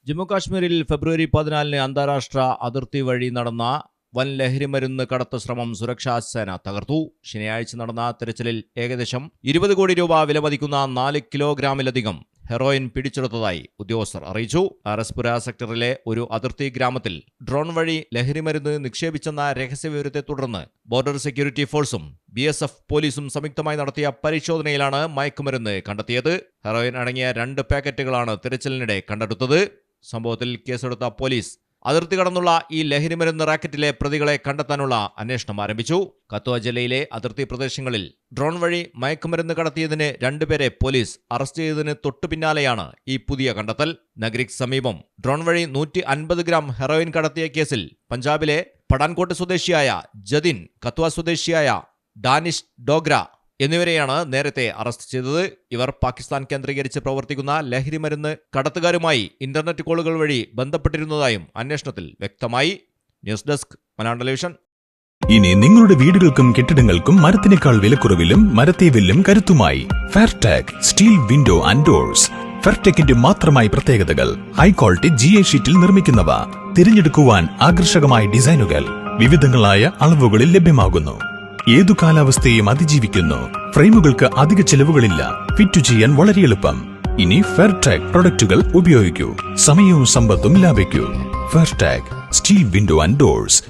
ജമ്മുകാശ്മീരിൽ ഫെബ്രുവരി 14 അന്താരാഷ്ട്ര അതിർത്തി വഴി നടന്ന വൻ ലഹരിമരുന്ന് കടത്ത് ശ്രമം സുരക്ഷാസേന തകർത്തു. ശനിയാഴ്ച നടന്ന തെരച്ചിലിൽ ഏകദേശം 20 കോടി രൂപ വിലമതിക്കുന്ന 4 കിലോഗ്രാമിലധികം ഹെറോയിൻ പിടിച്ചെടുത്തതായി ഉദ്യോഗസ്ഥർ അറിയിച്ചു. ആർഎസ്പുര സെക്ടറിലെ ഒരു അതിർത്തി ഗ്രാമത്തിൽ ഡ്രോൺ വഴി ലഹരിമരുന്ന് നിക്ഷേപിച്ചെന്ന രഹസ്യവിവരത്തെ തുടർന്ന് ബോർഡർ സെക്യൂരിറ്റി ഫോഴ്സും BSF പോലീസും സംയുക്തമായി നടത്തിയ പരിശോധനയിലാണ് മയക്കുമരുന്ന് കണ്ടെത്തിയത്. ഹെറോയിൻ അടങ്ങിയ 2 പാക്കറ്റുകളാണ് തിരച്ചിലിനിടെ കണ്ടെടുത്തത്. സംഭവത്തിൽ കേസെടുത്ത പോലീസ് അതിർത്തി കടന്നുള്ള ഈ ലഹരിമരുന്ന് റാക്കറ്റിലെ പ്രതികളെ കണ്ടെത്താനുള്ള അന്വേഷണം ആരംഭിച്ചു. കത്വ ജില്ലയിലെ അതിർത്തി പ്രദേശങ്ങളിൽ ഡ്രോൺ വഴി മയക്കുമരുന്ന് കടത്തിയതിന് 2 പേരെ പോലീസ് അറസ്റ്റ് ചെയ്തതിന് തൊട്ടുപിന്നാലെയാണ് ഈ പുതിയ കണ്ടെത്തൽ. നഗരിക്ക് സമീപം ഡ്രോൺ വഴി 150 ഗ്രാം ഹെറോയിൻ കടത്തിയ കേസിൽ പഞ്ചാബിലെ പഠാൻകോട്ട് സ്വദേശിയായ ജതിൻ, കത്വ സ്വദേശിയായ ഡാനിഷ് ഡോഗ്ര എന്നിവരെയാണ് നേരത്തെ അറസ്റ്റ് ചെയ്തത്. ഇവർ പാകിസ്ഥാൻ കേന്ദ്രീകരിച്ച് പ്രവർത്തിക്കുന്ന ലഹരിമരുന്ന് കടത്തുകാരുമായി ഇന്റർനെറ്റ് കോളുകൾ വഴി ബന്ധപ്പെട്ടിരുന്നതായും അന്വേഷണത്തിൽ വ്യക്തമായി. News desk Malayalam television. ഇനി നിങ്ങളുടെ വീടുകൾക്കും കെട്ടിടങ്ങൾക്കും മരത്തിനേക്കാൾ വിലക്കുറവിലും മരത്തേവിലും കരുത്തുമായി ഫെയർടെക് സ്റ്റീൽ വിൻഡോ ആൻഡ് ഡോർസ്. ഫെയർടെക്കിന്റെ മാത്രമായി പ്രത്യേകതകൾ: ഹൈ ക്വാളിറ്റി GA ഷീറ്റിൽ നിർമ്മിക്കുന്നവ, തിരഞ്ഞെടുക്കുവാൻ ആകർഷകമായ ഡിസൈനുകൾ, വിവിധങ്ങളായ അളവുകളിൽ ലഭ്യമാകുന്നു. ഏതു കാലാവസ്ഥയും അതിജീവിക്കുന്നു. ഫ്രെയിമുകൾക്ക് അധിക ചെലവുകളില്ല. ഫിറ്റ് ചെയ്യാൻ വളരെ എളുപ്പം. ഇനി ഫെയർടെക് പ്രൊഡക്റ്റുകൾ ഉപയോഗിക്കൂ. സമയവും സമ്പത്തും ലാഭിക്കൂ. ഫെയർടെക് സ്റ്റീൽ വിൻഡോ ആൻഡ് ഡോർസ്.